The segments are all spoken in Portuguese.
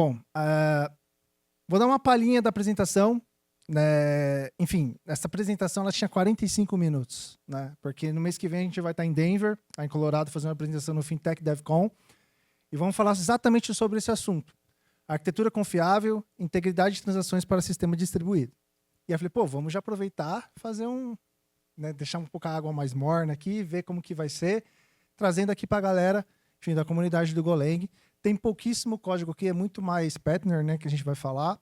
Bom, vou dar uma palhinha da apresentação. Enfim, essa apresentação ela tinha 45 minutos, né? Porque no mês que vem a gente vai estar em Denver, em Colorado, fazendo uma apresentação no Fintech DevCon, e vamos falar exatamente sobre esse assunto. Arquitetura confiável, integridade de transações para sistema distribuído. E aí eu falei, pô, vamos já aproveitar, fazer deixar um pouco a água mais morna aqui, ver como que vai ser, trazendo aqui para a galera, enfim, da comunidade do Golang. Tem pouquíssimo código aqui, é muito mais Pattern, né, que a gente vai falar.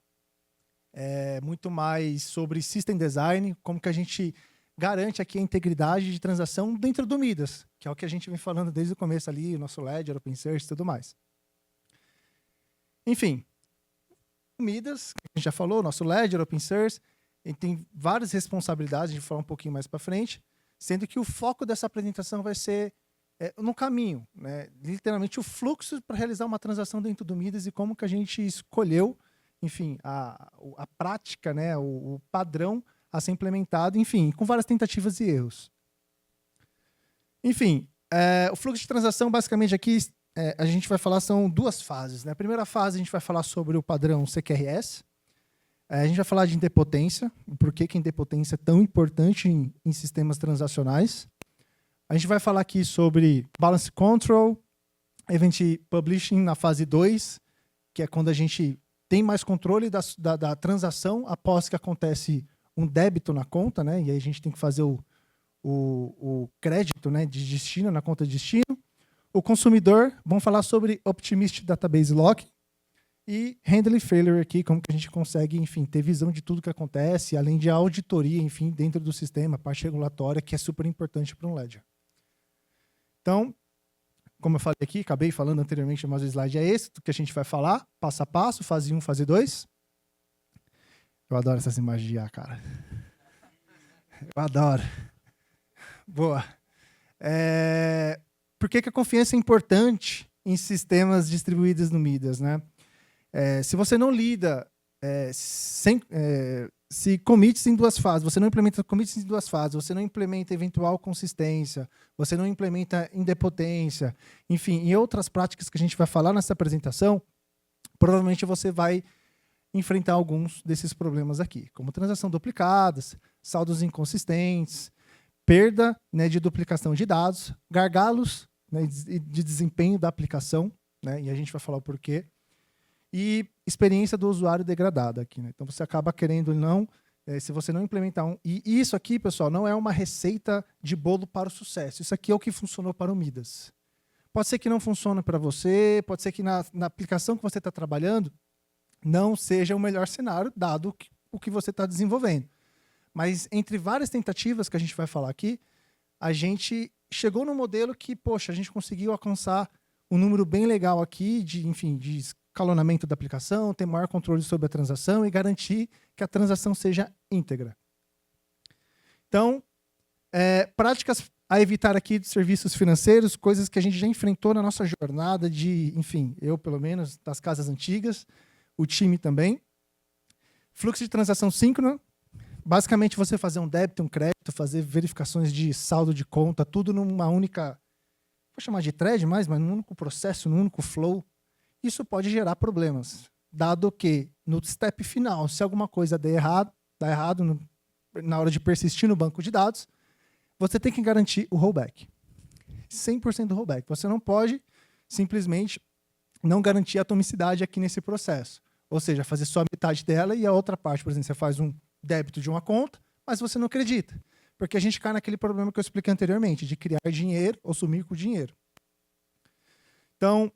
É muito mais sobre System Design, como que a gente garante aqui a integridade de transação dentro do Midas, que é o que a gente vem falando desde o começo ali, o nosso Ledger, Open Source e tudo mais. Enfim, o Midas, que a gente já falou, nosso Ledger, Open Source, ele tem várias responsabilidades, a gente vai falar um pouquinho mais para frente, sendo que o foco dessa apresentação vai ser no caminho, né? Literalmente o fluxo para realizar uma transação dentro do Midas e como que a gente escolheu, enfim, a prática, né? o padrão a ser implementado, enfim, com várias tentativas e erros. Enfim, o fluxo de transação, basicamente aqui, a gente vai falar, são duas fases, né? A primeira fase a gente vai falar sobre o padrão CQRS, a gente vai falar de idempotência, por que a idempotência é tão importante em sistemas transacionais. A gente vai falar aqui sobre Balance Control, Event Publishing na fase 2, que é quando a gente tem mais controle da transação após que acontece um débito na conta, né? E aí a gente tem que fazer o crédito, né, de destino na conta de destino. O consumidor, vamos falar sobre Optimistic Database Lock e Handling Failure aqui, como que a gente consegue, enfim, ter visão de tudo que acontece, além de auditoria, enfim, dentro do sistema, a parte regulatória, que é super importante para um Ledger. Então, como eu falei aqui, acabei falando anteriormente, mas o slide é esse, que a gente vai falar, passo a passo, fase 1, fase 2. Eu adoro essas imagens de IA, cara. Eu adoro. Boa. Por que a confiança é importante em sistemas distribuídos no Midas, né? Se você não lida se commits em duas fases, você não implementa commits em duas fases, você não implementa eventual consistência, você não implementa idempotência, enfim, e outras práticas que a gente vai falar nessa apresentação, provavelmente você vai enfrentar alguns desses problemas aqui, como transação duplicadas, saldos inconsistentes, perda, né, de duplicação de dados, gargalos, né, de desempenho da aplicação, né, e a gente vai falar o porquê, e experiência do usuário degradada aqui, né? Então você acaba querendo ou não, se você não implementar E isso aqui, pessoal, não é uma receita de bolo para o sucesso. Isso aqui é o que funcionou para o Midas. Pode ser que não funcione para você, pode ser que na aplicação que você está trabalhando não seja o melhor cenário, dado o que você está desenvolvendo. Mas entre várias tentativas que a gente vai falar aqui, a gente chegou no modelo que, poxa, a gente conseguiu alcançar um número bem legal aqui de escalonamento da aplicação, ter maior controle sobre a transação e garantir que a transação seja íntegra. Então, práticas a evitar aqui de serviços financeiros, coisas que a gente já enfrentou na nossa jornada enfim, eu pelo menos, das casas antigas, o time também. Fluxo de transação síncrona, basicamente você fazer um débito, um crédito, fazer verificações de saldo de conta, tudo numa única, vou chamar de thread mas num único processo, num único flow. Isso pode gerar problemas, dado que no step final, se alguma coisa dá errado na hora de persistir no banco de dados, você tem que garantir o rollback. 100% do rollback. Você não pode simplesmente não garantir a atomicidade aqui nesse processo. Ou seja, fazer só a metade dela e a outra parte, por exemplo, você faz um débito de uma conta, mas você não acredita. Porque a gente cai naquele problema que eu expliquei anteriormente, de criar dinheiro ou sumir com o dinheiro. Então,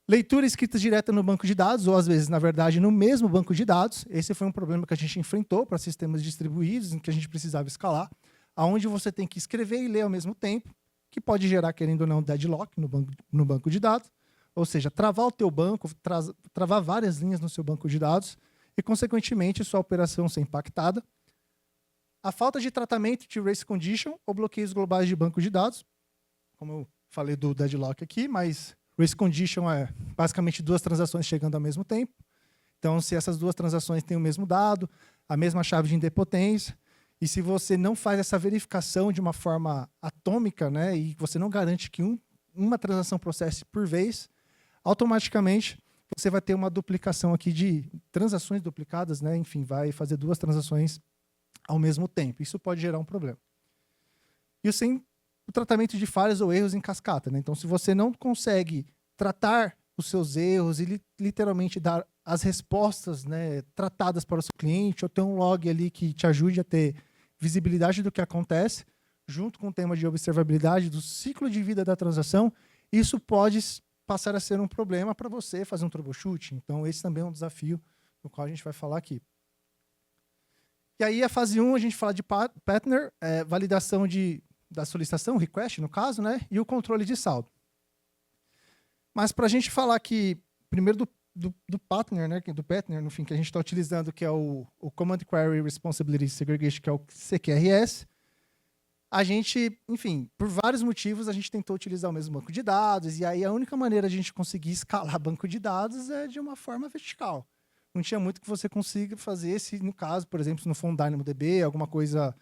leitura escrita direta no banco de dados, ou às vezes, na verdade, no mesmo banco de dados. Esse foi um problema que a gente enfrentou para sistemas distribuídos, em que a gente precisava escalar, onde você tem que escrever e ler ao mesmo tempo, que pode gerar, querendo ou não, deadlock no banco de dados, ou seja, travar o teu banco, travar várias linhas no seu banco de dados, e, consequentemente, sua operação ser impactada. A falta de tratamento de race condition ou bloqueios globais de banco de dados, como eu falei do deadlock aqui, mas race condition é basicamente duas transações chegando ao mesmo tempo. Então, se essas duas transações têm o mesmo dado, a mesma chave de idempotência, e se você não faz essa verificação de uma forma atômica, né, e você não garante que uma transação processe por vez, automaticamente você vai ter uma duplicação aqui de transações duplicadas, né? Enfim, vai fazer 2 transações ao mesmo tempo. Isso pode gerar um problema. E o tratamento de falhas ou erros em cascata, né? Então, se você não consegue tratar os seus erros e literalmente dar as respostas, né, tratadas para o seu cliente, ou ter um log ali que te ajude a ter visibilidade do que acontece, junto com o tema de observabilidade do ciclo de vida da transação, isso pode passar a ser um problema para você fazer um troubleshooting. Então, esse também é um desafio do qual a gente vai falar aqui. E aí, a fase 1, a gente fala de partner, validação da solicitação, request, no caso, né, e o controle de saldo. Mas para a gente falar aqui, primeiro do partner, né, do partner, no fim, que a gente está utilizando, que é o Command Query Responsibility Segregation, que é o CQRS, a gente, enfim, por vários motivos, a gente tentou utilizar o mesmo banco de dados, e aí a única maneira de a gente conseguir escalar banco de dados é de uma forma vertical. Não tinha muito que você consiga fazer se, no caso, por exemplo, se não for um DynamoDB, alguma coisa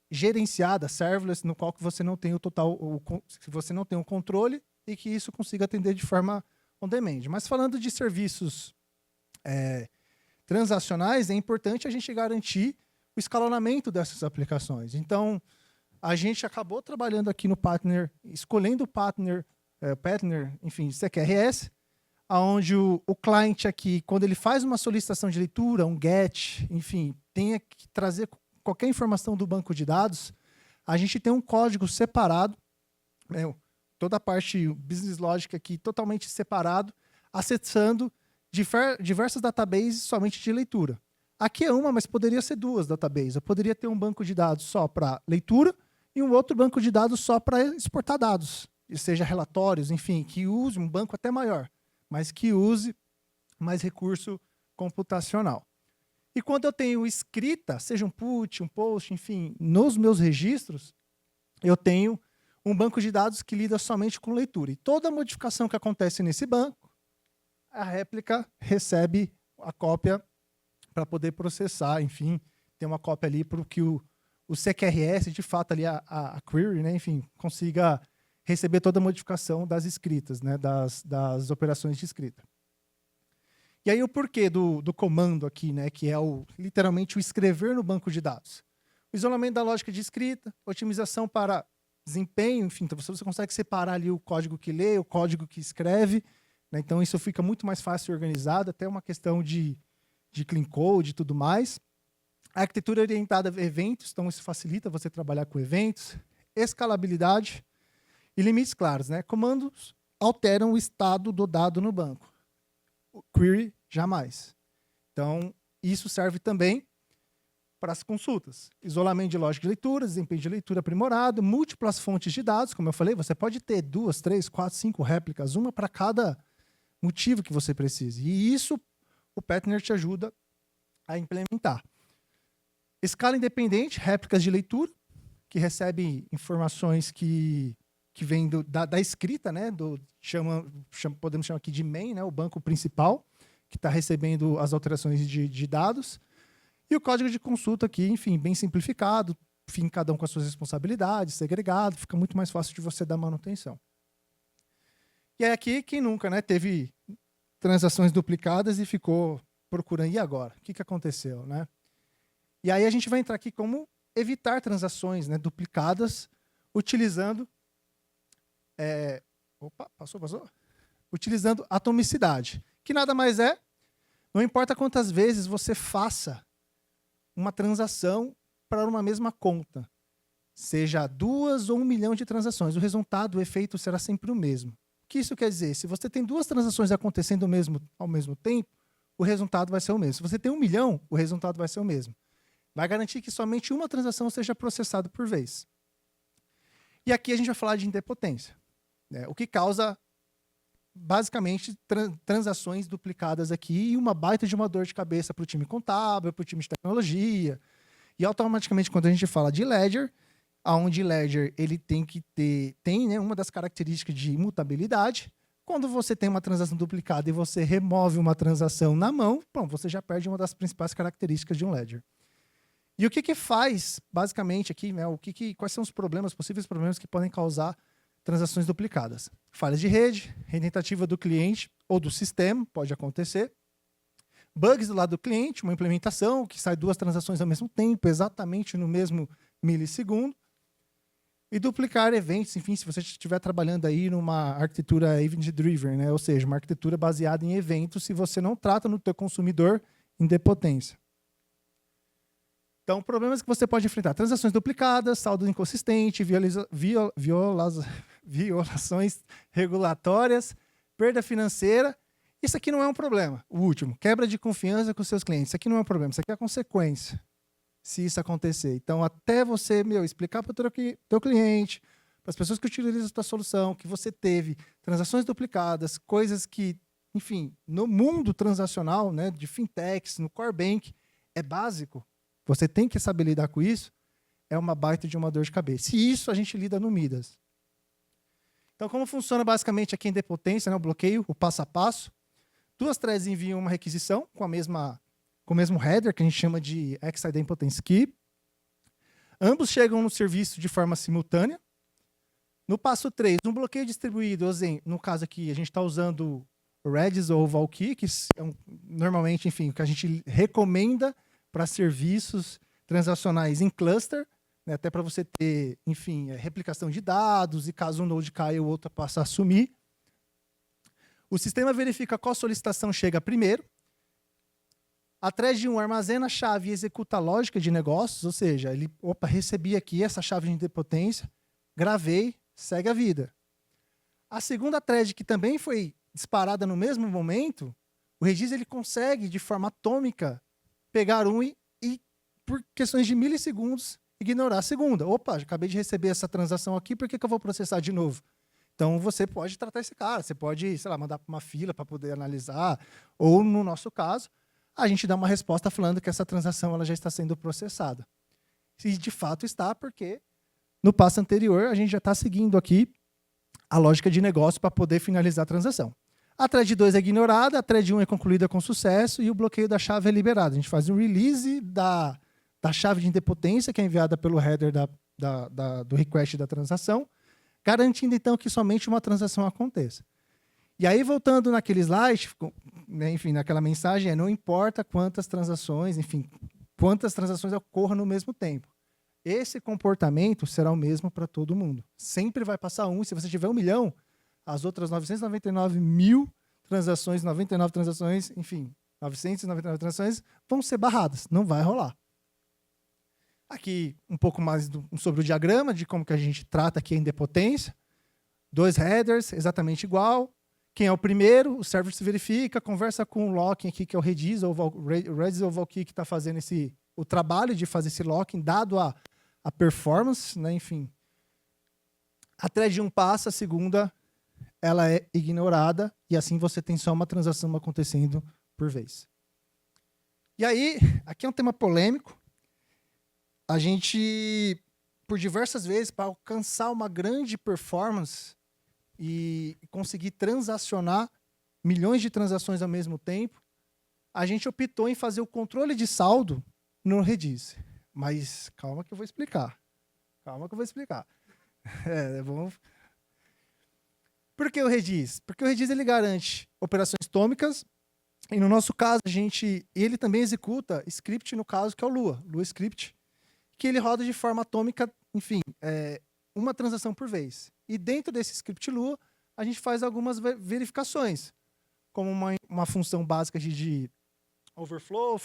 gerenciada, serverless, no qual que você não tem se você não tem o controle e que isso consiga atender de forma on-demand. Mas falando de serviços transacionais, é importante a gente garantir o escalonamento dessas aplicações. Então, a gente acabou trabalhando aqui no partner, escolhendo o partner, enfim, CQRS, onde o cliente aqui, quando ele faz uma solicitação de leitura, um GET, enfim, tenha que trazer qualquer informação do banco de dados, a gente tem um código separado, toda a parte business logic aqui totalmente separado, acessando diversas databases somente de leitura. Aqui é uma, mas poderia ser 2 databases. Eu poderia ter um banco de dados só para leitura e um outro banco de dados só para exportar dados, seja relatórios, enfim, que use um banco até maior, mas que use mais recurso computacional. E quando eu tenho escrita, seja um put, um post, enfim, nos meus registros, eu tenho um banco de dados que lida somente com leitura. E toda modificação que acontece nesse banco, a réplica recebe a cópia para poder processar, enfim, tem uma cópia ali para que o CQRS, de fato, ali a query, né, enfim, consiga receber toda a modificação das escritas, né, das operações de escrita. E aí o porquê do comando aqui, né, que é literalmente o escrever no banco de dados. O isolamento da lógica de escrita, otimização para desempenho, enfim, então você consegue separar ali o código que lê, o código que escreve, né, então isso fica muito mais fácil e organizado, até uma questão de clean code e tudo mais. A arquitetura orientada a eventos, então isso facilita você trabalhar com eventos. Escalabilidade e limites claros, né? Comandos alteram o estado do dado no banco. O query, jamais. Então, isso serve também para as consultas. Isolamento de lógica de leitura, desempenho de leitura aprimorado, múltiplas fontes de dados, como eu falei, você pode ter 2, 3, 4, 5 réplicas, uma para cada motivo que você precise. E isso o partner te ajuda a implementar. Escala independente, réplicas de leitura, que recebe informações que vêm da escrita, né? Podemos chamar aqui de main, né? O banco principal, que está recebendo as alterações de dados. E o código de consulta aqui, enfim, bem simplificado, enfim, cada um com as suas responsabilidades, segregado, fica muito mais fácil de você dar manutenção. E aí aqui, quem nunca, né, teve transações duplicadas e ficou procurando, e agora? O que aconteceu, né? E aí a gente vai entrar aqui como evitar transações, né, duplicadas, utilizando utilizando atomicidade, que nada mais é, não importa quantas vezes você faça uma transação para uma mesma conta, seja 2 ou 1 milhão de transações, o resultado, o efeito será sempre o mesmo. O que isso quer dizer? Se você tem 2 transações acontecendo ao mesmo tempo, o resultado vai ser o mesmo. Se você tem 1 milhão, o resultado vai ser o mesmo. Vai garantir que somente uma transação seja processada por vez. E aqui a gente vai falar de idempotência, né? O que causa, basicamente, transações duplicadas aqui e uma baita de uma dor de cabeça para o time contábil, para o time de tecnologia. E automaticamente, quando a gente fala de ledger, onde ledger ele tem que ter, né, uma das características de imutabilidade. Quando você tem uma transação duplicada e você remove uma transação na mão, bom, você já perde uma das principais características de um ledger. E o que faz, basicamente, aqui, né, quais são os possíveis problemas que podem causar transações duplicadas. Falhas de rede, tentativa do cliente ou do sistema, pode acontecer. Bugs do lado do cliente, uma implementação que sai 2 transações ao mesmo tempo, exatamente no mesmo milissegundo. E duplicar eventos, enfim, se você estiver trabalhando aí numa arquitetura event-driven, né? Ou seja, uma arquitetura baseada em eventos, se você não trata no teu consumidor em idempotência. Então, problemas que você pode enfrentar: transações duplicadas, saldo inconsistente, violações regulatórias, perda financeira. Isso aqui não é um problema. O último, quebra de confiança com seus clientes. Isso aqui não é um problema, isso aqui é a consequência, se isso acontecer. Então, até você explicar para o teu cliente, para as pessoas que utilizam a tua solução, que você teve transações duplicadas, coisas que, enfim, no mundo transacional, né, de fintechs, no core bank, é básico. Você tem que saber lidar com isso. É uma baita de uma dor de cabeça. E isso a gente lida no Midas. Então, como funciona basicamente aqui em idempotência, né, o bloqueio, o passo a passo? 2 threads enviam uma requisição com o mesmo header, que a gente chama de X-Idempotence Key. Ambos chegam no serviço de forma simultânea. No passo 3, um bloqueio distribuído, no caso aqui, a gente está usando o Redis ou o Valkey, que é normalmente, enfim, o que a gente recomenda para serviços transacionais em cluster, né, até para você ter, enfim, replicação de dados, e caso um node caia, o outro passa a assumir. O sistema verifica qual solicitação chega primeiro. A thread 1 armazena a chave e executa a lógica de negócios, ou seja, ele, recebi aqui essa chave de idempotência, gravei, segue a vida. A segunda thread, que também foi disparada no mesmo momento, o Redis ele consegue, de forma atômica, pegar e, por questões de milissegundos, ignorar a segunda. Acabei de receber essa transação aqui, por que eu vou processar de novo? Então, você pode tratar esse cara, você pode, sei lá, mandar para uma fila para poder analisar, ou, no nosso caso, a gente dá uma resposta falando que essa transação ela já está sendo processada. E, de fato, está, porque no passo anterior, a gente já está seguindo aqui a lógica de negócio para poder finalizar a transação. A thread 2 é ignorada, a thread 1 é concluída com sucesso e o bloqueio da chave é liberado. A gente faz um release da chave de idempotência, que é enviada pelo header do request da transação, garantindo, então, que somente uma transação aconteça. E aí, voltando naquele slide, né, enfim, naquela mensagem, não importa quantas transações, enfim, quantas transações ocorram no mesmo tempo. Esse comportamento será o mesmo para todo mundo. Sempre vai passar um, e se você tiver 1 milhão, as outras 999 mil transações, 99 transações, enfim, 999 transações vão ser barradas, não vai rolar. Aqui um pouco mais sobre o diagrama, de como que a gente trata aqui a idempotência. 2 headers, exatamente igual. Quem é o primeiro, o server se verifica, conversa com o locking aqui, que é o Redis ou o Valkey, que está fazendo o trabalho de fazer esse locking, dado a performance, né, enfim. A thread 1 passa, a segunda ela é ignorada, e assim você tem só uma transação acontecendo por vez. E aí, aqui é um tema polêmico. A gente, por diversas vezes, para alcançar uma grande performance e conseguir transacionar milhões de transações ao mesmo tempo, a gente optou em fazer o controle de saldo no Redis. Mas calma que eu vou explicar. Vamos... Por que o Redis? Porque o Redis ele garante operações atômicas, e no nosso caso, ele também executa script, no caso, que é o Lua Script, que ele roda de forma atômica, enfim, uma transação por vez. E dentro desse script Lua, a gente faz algumas verificações, como uma função básica de overflow,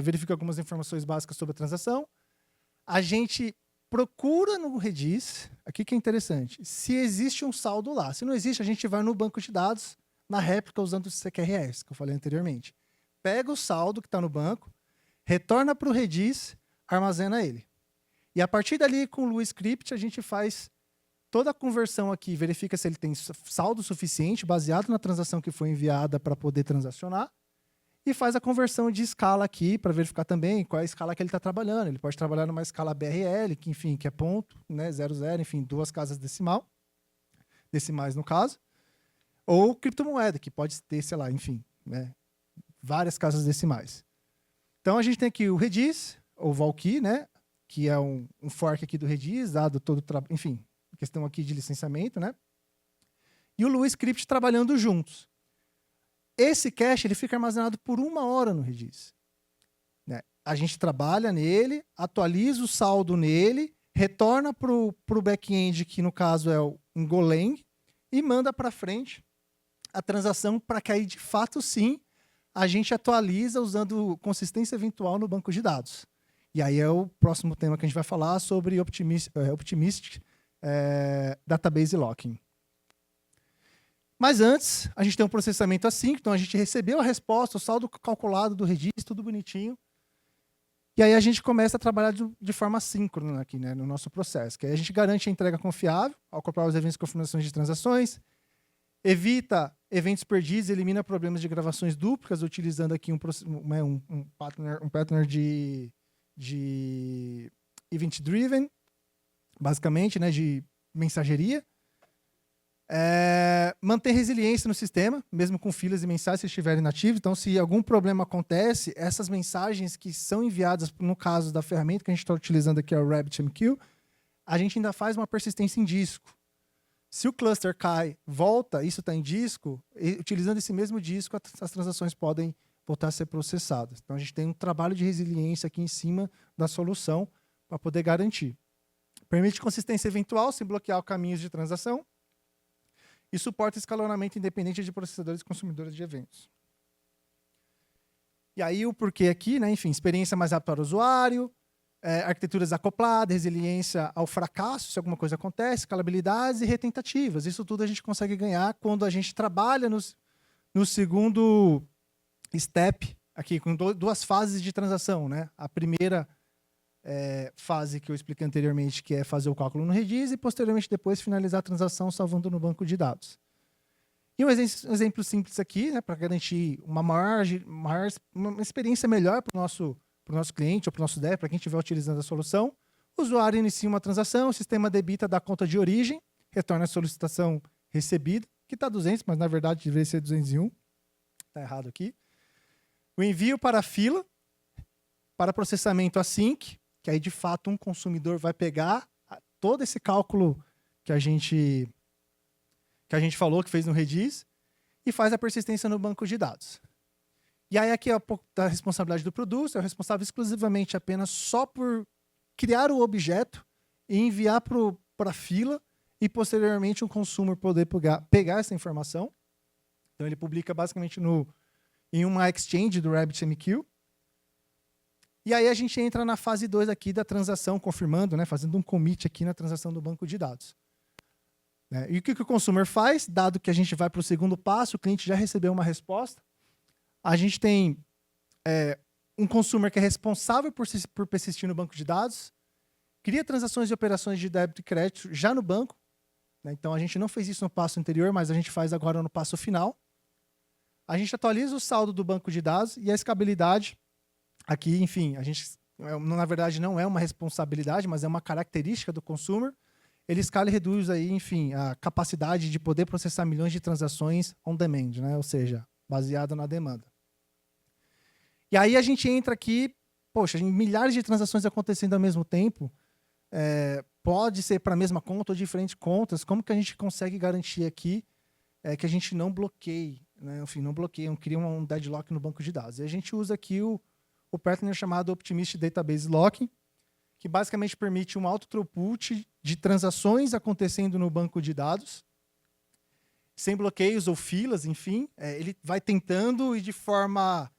verifica algumas informações básicas sobre a transação. A gente procura no Redis, aqui que é interessante, se existe um saldo lá. Se não existe, a gente vai no banco de dados, na réplica, usando o CQRS, que eu falei anteriormente. Pega o saldo que está no banco, retorna para o Redis, armazena ele. E a partir dali, com o Lua Script, a gente faz toda a conversão aqui, verifica se ele tem saldo suficiente, baseado na transação que foi enviada para poder transacionar, e faz a conversão de escala aqui, para verificar também qual é a escala que ele está trabalhando. Ele pode trabalhar numa escala BRL, que, enfim, que é ponto, né, 00, enfim, 2 casas decimais no caso, ou criptomoeda, que pode ter, sei lá, enfim, né, várias casas decimais. Então, a gente tem aqui o Redis, ou Valkey, né, que é um fork aqui do Redis, dado todo o questão aqui de licenciamento, né? E o LuaScript trabalhando juntos. Esse cache ele fica armazenado por 1 hora no Redis. Né? A gente trabalha nele, atualiza o saldo nele, retorna para o back-end, que no caso é o Golang, e manda para frente a transação para que aí, de fato, sim, a gente atualiza usando consistência eventual no banco de dados. E aí é o próximo tema que a gente vai falar sobre Optimistic Database Locking. Mas antes, a gente tem um processamento assim, então a gente recebeu a resposta, o saldo calculado do Redis, tudo bonitinho. E aí a gente começa a trabalhar de forma síncrona aqui, né, no nosso processo. Que aí a gente garante a entrega confiável ao comprar os eventos de confirmações de transações, evita eventos perdidos, elimina problemas de gravações duplas, utilizando aqui um pattern de event-driven, basicamente, né, de mensageria. Manter resiliência no sistema, mesmo com filas e mensagens se estiverem inativos. Então, se algum problema acontece, essas mensagens que são enviadas, no caso da ferramenta que a gente está utilizando aqui, é o RabbitMQ, a gente ainda faz uma persistência em disco. Se o cluster cai, volta, isso está em disco, e, utilizando esse mesmo disco, as transações podem voltar a ser processadas. Então, a gente tem um trabalho de resiliência aqui em cima da solução para poder garantir. Permite consistência eventual, sem bloquear caminhos de transação. E suporta escalonamento independente de processadores e consumidores de eventos. E aí o porquê aqui, né? Enfim, experiência mais rápida para o usuário, arquiteturas acopladas, resiliência ao fracasso, se alguma coisa acontece, escalabilidades e retentativas. Isso tudo a gente consegue ganhar quando a gente trabalha no segundo step, aqui, com 2 fases de transação. Né? A primeira fase que eu expliquei anteriormente, que é fazer o cálculo no Redis, e posteriormente depois finalizar a transação salvando no banco de dados. E um exemplo simples aqui, né, para garantir uma experiência melhor para o nosso cliente ou para o nosso dev, para quem estiver utilizando a solução. O usuário inicia uma transação, o sistema debita da conta de origem, retorna a solicitação recebida, que está 200, mas na verdade deveria ser 201. Está errado aqui. O envio para a fila, para processamento async, que aí, de fato, um consumidor vai pegar todo esse cálculo que a gente falou, que fez no Redis, e faz a persistência no banco de dados. E aí, aqui é um pouco da responsabilidade do produto, é o responsável exclusivamente apenas só por criar o objeto e enviar para a fila, e, posteriormente, um consumer poder pegar essa informação. Então, ele publica, basicamente, em uma exchange do RabbitMQ. E aí a gente entra na fase 2 aqui da transação, confirmando, né, fazendo um commit aqui na transação do banco de dados. E o que o consumer faz? Dado que a gente vai para o segundo passo, o cliente já recebeu uma resposta, a gente tem um consumer que é responsável por persistir no banco de dados, cria transações e operações de débito e crédito já no banco. Né, então a gente não fez isso no passo anterior, mas a gente faz agora no passo final. A gente atualiza o saldo do banco de dados e a escalabilidade. Aqui, enfim, a gente, na verdade, não é uma responsabilidade, mas é uma característica do consumer. Ele escala e reduz aí, enfim, a capacidade de poder processar milhões de transações on demand, né? Ou seja, baseado na demanda. E aí a gente entra aqui, poxa, milhares de transações acontecendo ao mesmo tempo, pode ser para a mesma conta ou diferentes contas. Como que a gente consegue garantir aqui que a gente não bloqueie, né? Enfim, não bloqueia, não cria um deadlock no banco de dados. E a gente usa aqui o pattern chamado Optimistic Database Locking, que basicamente permite um alto throughput de transações acontecendo no banco de dados, sem bloqueios ou filas, enfim. Ele vai tentando e de forma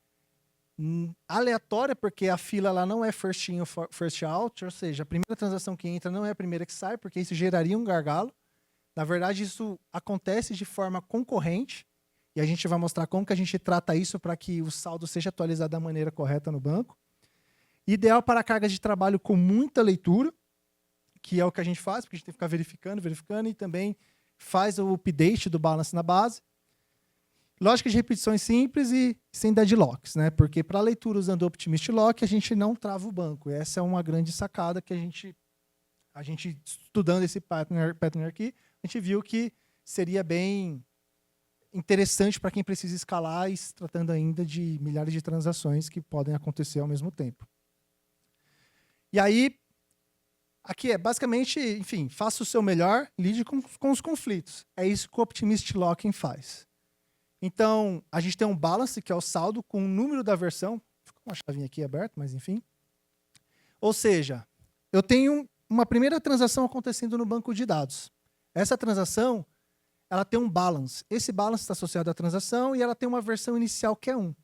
aleatória, porque a fila ela não é first in ou first out, ou seja, a primeira transação que entra não é a primeira que sai, porque isso geraria um gargalo. Na verdade, isso acontece de forma concorrente, e a gente vai mostrar como que a gente trata isso para que o saldo seja atualizado da maneira correta no banco. Ideal para cargas de trabalho com muita leitura, que é o que a gente faz, porque a gente tem que ficar verificando, e também faz o update do balance na base. Lógica de repetições simples e sem deadlocks, né? Porque para leitura usando o Optimistic Lock, a gente não trava o banco. Essa é uma grande sacada que a gente estudando esse pattern aqui, a gente viu que seria bem interessante para quem precisa escalar e se tratando ainda de milhares de transações que podem acontecer ao mesmo tempo. E aí, Aqui é basicamente, enfim, faça o seu melhor, lide com os conflitos. É isso que o Optimist Locking faz. Então, a gente tem um balance, que é o saldo, com o número da versão. Ficou uma chavinha aqui aberta, mas enfim. Ou seja, eu tenho uma primeira transação acontecendo no banco de dados. Essa transação, ela tem um balance. Esse balance está associado à transação e ela tem uma versão inicial que é 1.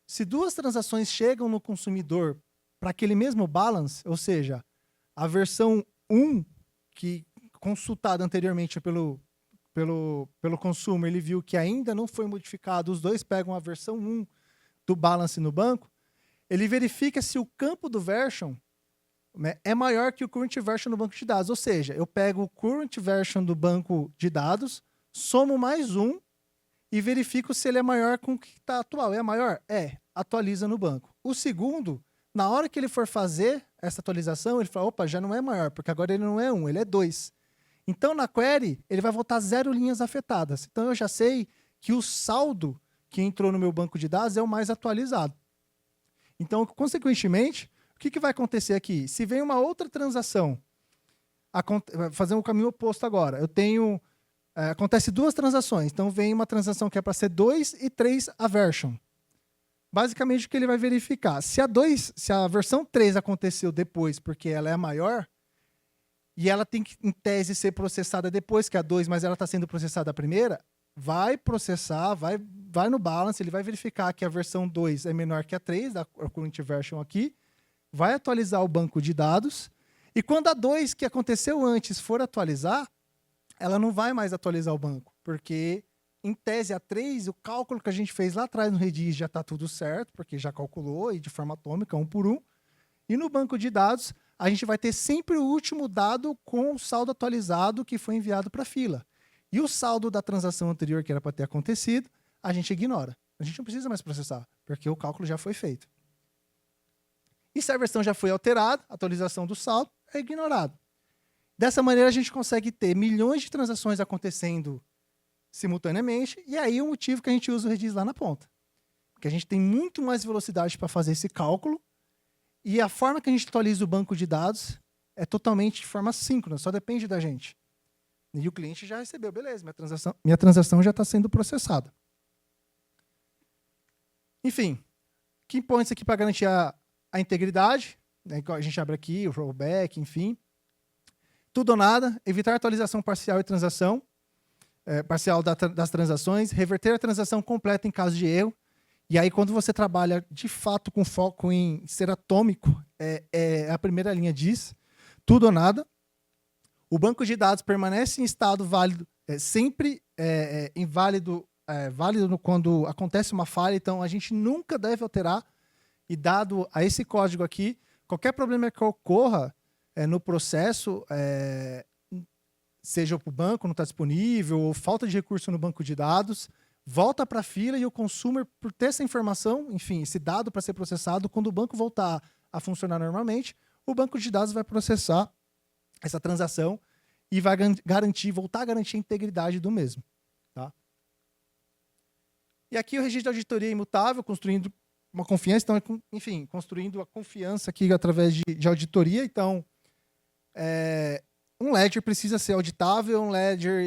Se duas transações chegam no consumidor para aquele mesmo balance, ou seja, a versão 1, que consultada anteriormente pelo consumo, ele viu que ainda não foi modificado, os dois pegam a versão 1 do balance no banco, ele verifica se o campo do version, né, é maior que o current version no banco de dados. Ou seja, eu pego o current version do banco de dados, somo mais 1 e verifico se ele é maior com o que está atual. É maior? É. Atualiza no banco. O segundo, na hora que ele for fazer essa atualização, ele fala, opa, já não é maior, porque agora ele não é 1, ele é 2. Então, na query, ele vai voltar 0 linhas afetadas. Então, eu já sei que o saldo que entrou no meu banco de dados é o mais atualizado. Então, consequentemente, o que vai acontecer aqui? Se vem uma outra transação, fazer um caminho oposto agora. Eu tenho... acontece duas transações. Então, vem uma transação que é para ser 2 e 3 a version. Basicamente, o que ele vai verificar? Se a versão 3 aconteceu depois porque ela é maior, e ela tem que, em tese, ser processada depois que a 2, mas ela está sendo processada a primeira, vai processar, vai no balance, ele vai verificar que a versão 2 é menor que a 3, da current version aqui, vai atualizar o banco de dados, e quando a 2, que aconteceu antes, for atualizar, ela não vai mais atualizar o banco, porque, em tese, a 3, o cálculo que a gente fez lá atrás no Redis já está tudo certo, porque já calculou, e de forma atômica, 1 por 1, e no banco de dados, a gente vai ter sempre o último dado com o saldo atualizado que foi enviado para a fila. E o saldo da transação anterior, que era para ter acontecido, a gente ignora. A gente não precisa mais processar, porque o cálculo já foi feito. E se a versão já foi alterada, a atualização do saldo é ignorado. Dessa maneira, a gente consegue ter milhões de transações acontecendo simultaneamente, e aí o motivo que a gente usa o Redis lá na ponta. Porque a gente tem muito mais velocidade para fazer esse cálculo, e a forma que a gente atualiza o banco de dados é totalmente de forma síncrona, só depende da gente. E o cliente já recebeu, beleza, minha transação já está sendo processada. Enfim, key points aqui para garantir a integridade, né, a gente abre aqui o rollback, enfim. Tudo ou nada, evitar atualização parcial e transação, parcial das transações, reverter a transação completa em caso de erro. E aí, quando você trabalha, de fato, com foco em ser atômico, a primeira linha diz, tudo ou nada. O banco de dados permanece em estado válido, sempre inválido, válido quando acontece uma falha, então a gente nunca deve alterar. E dado a esse código aqui, qualquer problema que ocorra no processo, seja para o banco não está disponível, ou falta de recurso no banco de dados, volta para a fila e o consumer, por ter essa informação, enfim, esse dado para ser processado, quando o banco voltar a funcionar normalmente, o banco de dados vai processar essa transação e vai voltar a garantir a integridade do mesmo. Tá? E aqui o registro de auditoria é imutável, construindo uma confiança, então, enfim, construindo a confiança aqui através de auditoria. Então, um ledger precisa ser auditável, um ledger,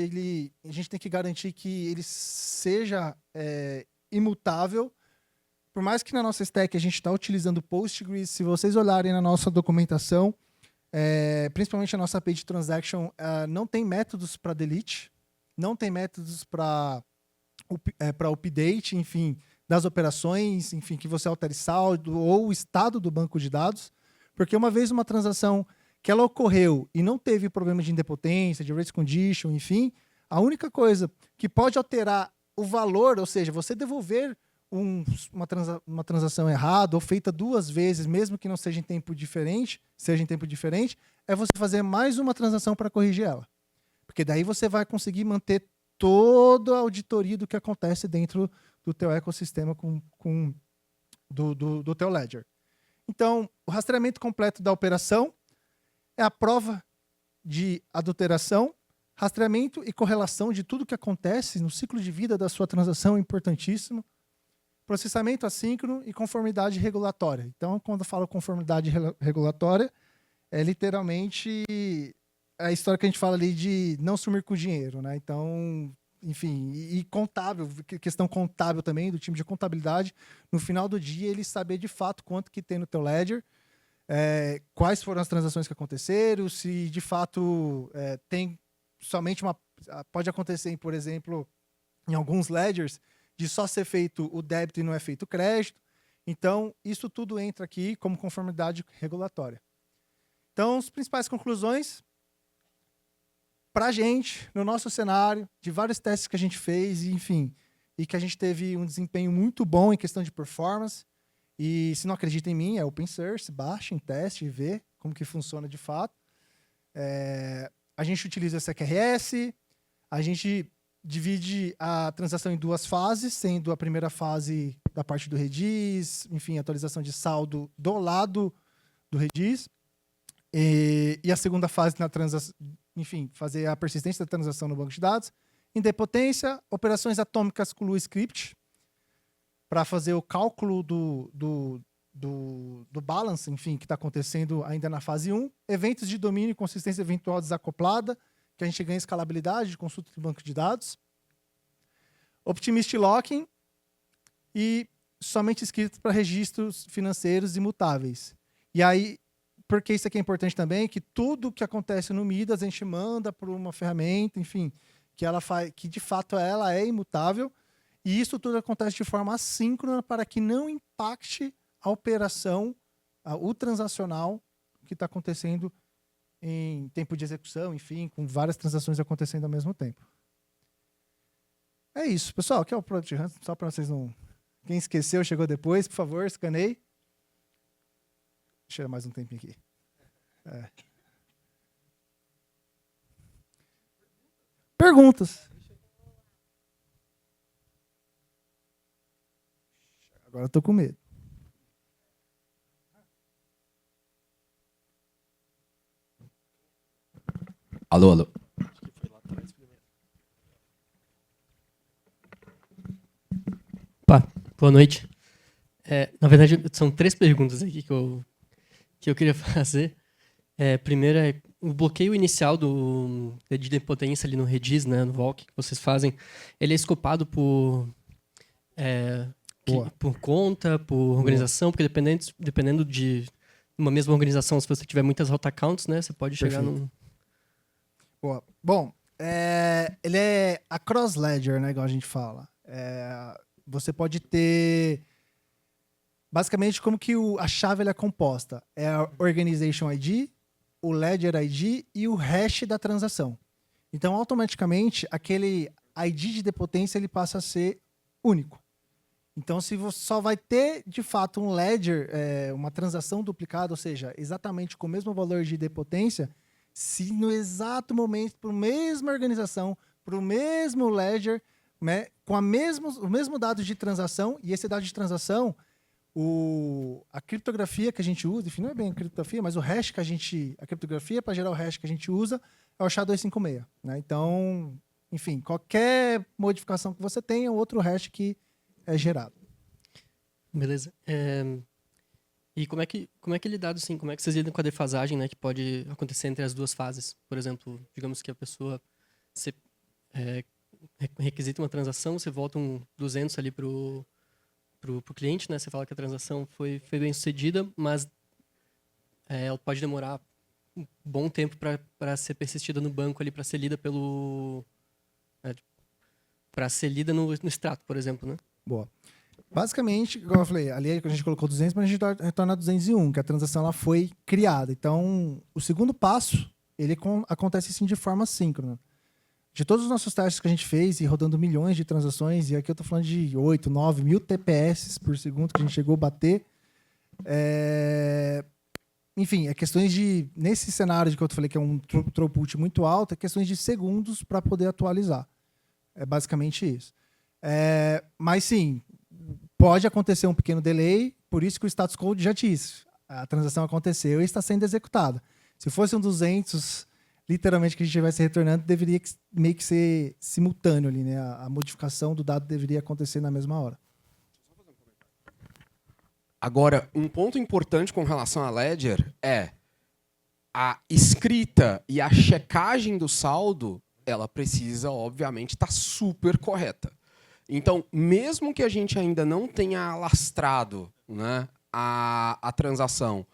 a gente tem que garantir que ele seja imutável. Por mais que na nossa stack a gente está utilizando Postgres, se vocês olharem na nossa documentação, principalmente a nossa page transaction, não tem métodos para delete, não tem métodos para update, enfim, das operações, enfim, que você altere saldo ou o estado do banco de dados, porque uma vez uma transação que ela ocorreu e não teve problema de idempotência, de race condition, enfim, a única coisa que pode alterar o valor, ou seja, você devolver uma transação errada ou feita 2 vezes, mesmo que não seja em tempo diferente, é você fazer mais uma transação para corrigir ela. Porque daí você vai conseguir manter toda a auditoria do que acontece dentro do teu ecossistema do teu ledger. Então, o rastreamento completo da operação é a prova de adulteração, rastreamento e correlação de tudo que acontece no ciclo de vida da sua transação é importantíssimo. Processamento assíncrono e conformidade regulatória. Então, quando eu falo conformidade regulatória, é literalmente a história que a gente fala ali de não sumir com o dinheiro, né? Então, enfim, e contábil, questão contábil também, do time de contabilidade, no final do dia ele saber de fato quanto que tem no teu ledger, quais foram as transações que aconteceram, se de fato tem somente uma... Pode acontecer, por exemplo, em alguns ledgers, de só ser feito o débito e não é feito o crédito. Então, isso tudo entra aqui como conformidade regulatória. Então, as principais conclusões, para a gente, no nosso cenário, de vários testes que a gente fez, enfim, e que a gente teve um desempenho muito bom em questão de performance. E se não acredita em mim, é open source, baixem, teste e vê como que funciona de fato. A gente utiliza CQRS, a gente divide a transação em duas fases, sendo a primeira fase da parte do Redis, enfim, atualização de saldo do lado do Redis, e a segunda fase na transação, enfim, fazer a persistência da transação no banco de dados. Idempotência, operações atômicas com o script, para fazer o cálculo do balance, enfim, que está acontecendo ainda na fase 1. Eventos de domínio e consistência eventual desacoplada, que a gente ganha escalabilidade de consulta do banco de dados. Optimist Locking e somente escrito para registros financeiros imutáveis. E aí, porque isso aqui é importante também, que tudo que acontece no Midas a gente manda para uma ferramenta, enfim, que ela faz, que de fato ela é imutável, e isso tudo acontece de forma assíncrona para que não impacte a operação, o transacional que está acontecendo em tempo de execução, enfim, com várias transações acontecendo ao mesmo tempo. É isso, pessoal. Aqui é o Product Hunt, só para vocês não... Quem esqueceu, chegou depois, por favor, escaneie. Deixa eu dar mais um tempinho aqui. Perguntas. Agora eu tô com medo. Alô, alô. Opa, boa noite. Na verdade, são 3 perguntas aqui que eu queria fazer. Primeiro é o bloqueio inicial de idempotência ali no Redis, né, no Valk, que vocês fazem, ele é escopado por conta, por organização, porque dependendo de uma mesma organização, se você tiver muitas hot accounts, né, você pode chegar num... Boa. Bom, ele é a cross-ledger, né, igual a gente fala. Você pode ter... Basicamente, como que a chave ela é composta? É a Organization ID, o Ledger ID e o hash da transação. Então, automaticamente, aquele ID de idempotência ele passa a ser único. Então, se você só vai ter, de fato, um Ledger, uma transação duplicada, ou seja, exatamente com o mesmo valor de idempotência, se no exato momento, para a mesma organização, para o mesmo Ledger, né, com o mesmo dado de transação, e esse dado de transação, a criptografia que a gente usa, enfim, não é bem a criptografia, mas o hash que a criptografia para gerar o hash que a gente usa é o SHA-256, né? Então, enfim, qualquer modificação que você tenha, é outro hash que é gerado. Beleza. E como é que lidado, assim, como é que vocês lidam com a defasagem, né, que pode acontecer entre as duas fases? Por exemplo, digamos que a pessoa requisita uma transação, você volta 200 ali pro cliente, né? Você fala que a transação foi bem sucedida, mas ela pode demorar um bom tempo para ser persistida no banco ali, para ser lida para ser lida no extrato, por exemplo, né? Boa. Basicamente, como eu falei, ali a gente colocou 200, mas a gente retorna a 201, que a transação ela foi criada. Então, o segundo passo, ele acontece sim de forma síncrona. De todos os nossos testes que a gente fez, e rodando milhões de transações, e aqui eu estou falando de 8, 9 mil TPS por segundo que a gente chegou a bater. Enfim, é questões de... Nesse cenário de que eu falei que é um throughput muito alto, é questões de segundos para poder atualizar. É basicamente isso. Mas sim, pode acontecer um pequeno delay, por isso que o status code já disse. A transação aconteceu e está sendo executada. Se fosse um 200... literalmente que a gente estivesse retornando, deveria meio que ser simultâneo ali, né? A modificação do dado deveria acontecer na mesma hora. Agora, um ponto importante com relação a Ledger é a escrita e a checagem do saldo, ela precisa, obviamente, estar super correta. Então, mesmo que a gente ainda não tenha alastrado, né, a transação,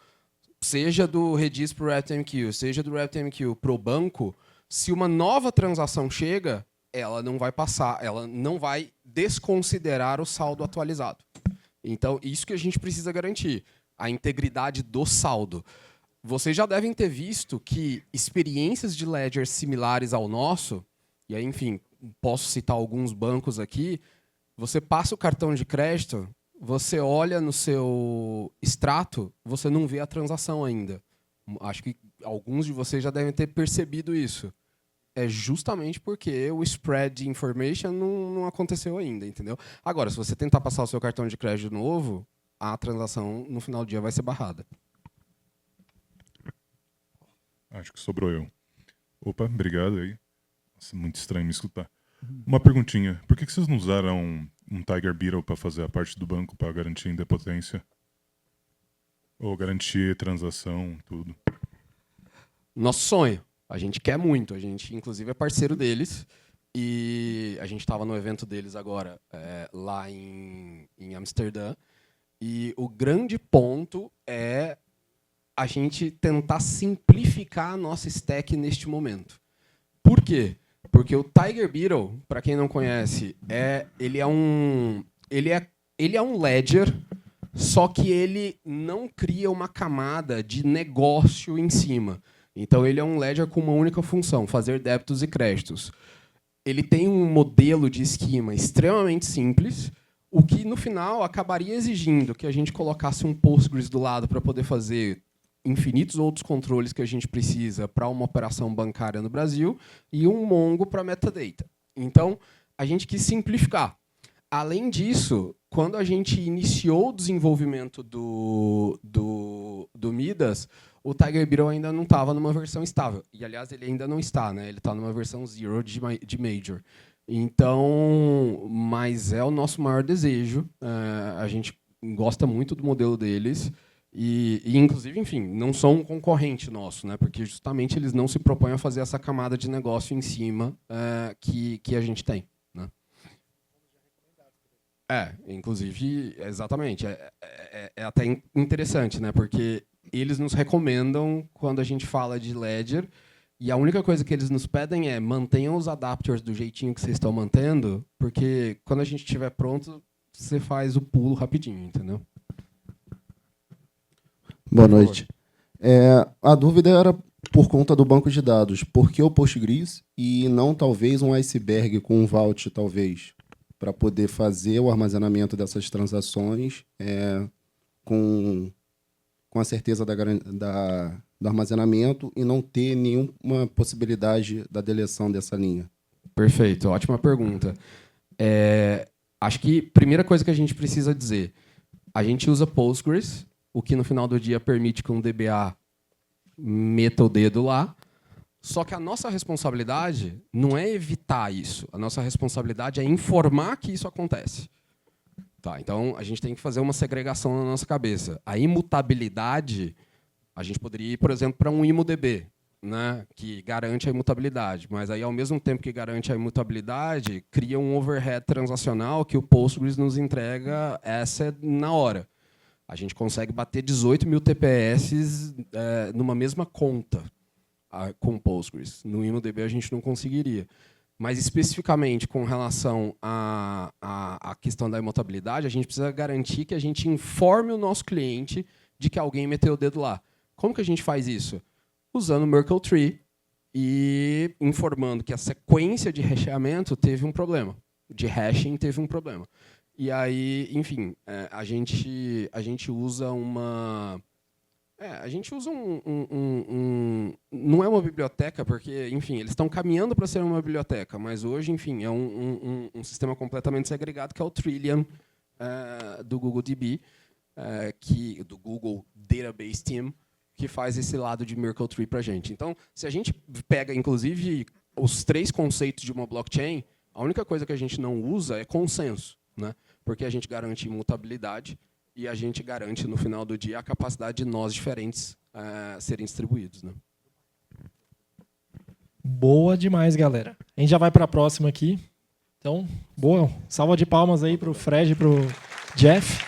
seja do Redis para o RabbitMQ, seja do RabbitMQ para o banco, se uma nova transação chega, ela não vai passar, ela não vai desconsiderar o saldo atualizado. Então, isso que a gente precisa garantir, a integridade do saldo. Vocês já devem ter visto que experiências de ledger similares ao nosso, e aí, enfim, posso citar alguns bancos aqui, você passa o cartão de crédito, você olha no seu extrato, você não vê a transação ainda. Acho que alguns de vocês já devem ter percebido isso. É justamente porque o spread de information não aconteceu ainda, entendeu? Agora, se você tentar passar o seu cartão de crédito novo, a transação no final do dia vai ser barrada. Acho que sobrou eu. Opa, obrigado aí. Nossa, muito estranho me escutar. Uma perguntinha. Por que vocês não usaram um Tiger Beetle para fazer a parte do banco para garantir a indepotência? Ou garantir transação, tudo? Nosso sonho. A gente quer muito. A gente, inclusive, é parceiro deles. E a gente estava no evento deles agora, lá em Amsterdã. E o grande ponto é a gente tentar simplificar a nossa stack neste momento. Por quê? Porque o Tiger Beetle, para quem não conhece, ele é um ledger, só que ele não cria uma camada de negócio em cima. Então, ele é um ledger com uma única função, fazer débitos e créditos. Ele tem um modelo de esquema extremamente simples, o que, no final, acabaria exigindo que a gente colocasse um Postgres do lado para poder fazer infinitos outros controles que a gente precisa para uma operação bancária no Brasil e um Mongo para metadata. Então, a gente quis simplificar. Além disso, quando a gente iniciou o desenvolvimento do Midas, o Tiger Beetle ainda não estava numa versão estável. E, aliás, ele ainda não está, né? Ele está numa versão 0 de Major. Então, mas é o nosso maior desejo. A gente gosta muito do modelo deles. E, inclusive, enfim, não são um concorrente nosso, né? Porque justamente eles não se propõem a fazer essa camada de negócio em cima que a gente tem. Né? Inclusive, exatamente. É até interessante, né? Porque eles nos recomendam quando a gente fala de ledger, e a única coisa que eles nos pedem é mantenham os adapters do jeitinho que vocês estão mantendo, porque quando a gente estiver pronto, você faz o pulo rapidinho, entendeu? Boa noite. A dúvida era por conta do banco de dados. Por que o Postgres e não talvez um Iceberg com um Vault, talvez, para poder fazer o armazenamento dessas transações com a certeza do armazenamento e não ter nenhuma possibilidade da deleção dessa linha? Perfeito, ótima pergunta. Acho que a primeira coisa que a gente precisa dizer, a gente usa Postgres, o que no final do dia permite que um DBA meta o dedo lá. Só que a nossa responsabilidade não é evitar isso. A nossa responsabilidade é informar que isso acontece. Tá, então, a gente tem que fazer uma segregação na nossa cabeça. A imutabilidade, a gente poderia ir, por exemplo, para um ImuDB, né, que garante a imutabilidade. Mas, aí, ao mesmo tempo que garante a imutabilidade, cria um overhead transacional que o Postgres nos entrega na hora. A gente consegue bater 18 mil TPS numa mesma conta com Postgres. No ImuDB a gente não conseguiria. Mas, especificamente, com relação à questão da imutabilidade, a gente precisa garantir que a gente informe o nosso cliente de que alguém meteu o dedo lá. Como que a gente faz isso? Usando o Merkle Tree e informando que a sequência de hasheamento teve um problema. De hashing teve um problema. E aí, enfim, a gente usa uma... a gente usa não é uma biblioteca, porque, enfim, eles estão caminhando para ser uma biblioteca, mas hoje, enfim, é um sistema completamente segregado, que é o Trillium do Google DB, do Google Database Team, que faz esse lado de Merkle Tree para a gente. Então, se a gente pega, inclusive, os 3 conceitos de uma blockchain, a única coisa que a gente não usa é consenso, né? Porque a gente garante imutabilidade e a gente garante, no final do dia, a capacidade de nós diferentes serem distribuídos. Né? Boa demais, galera. A gente já vai para a próxima aqui. Então, boa. Salva de palmas aí pro Fred e pro Jeff.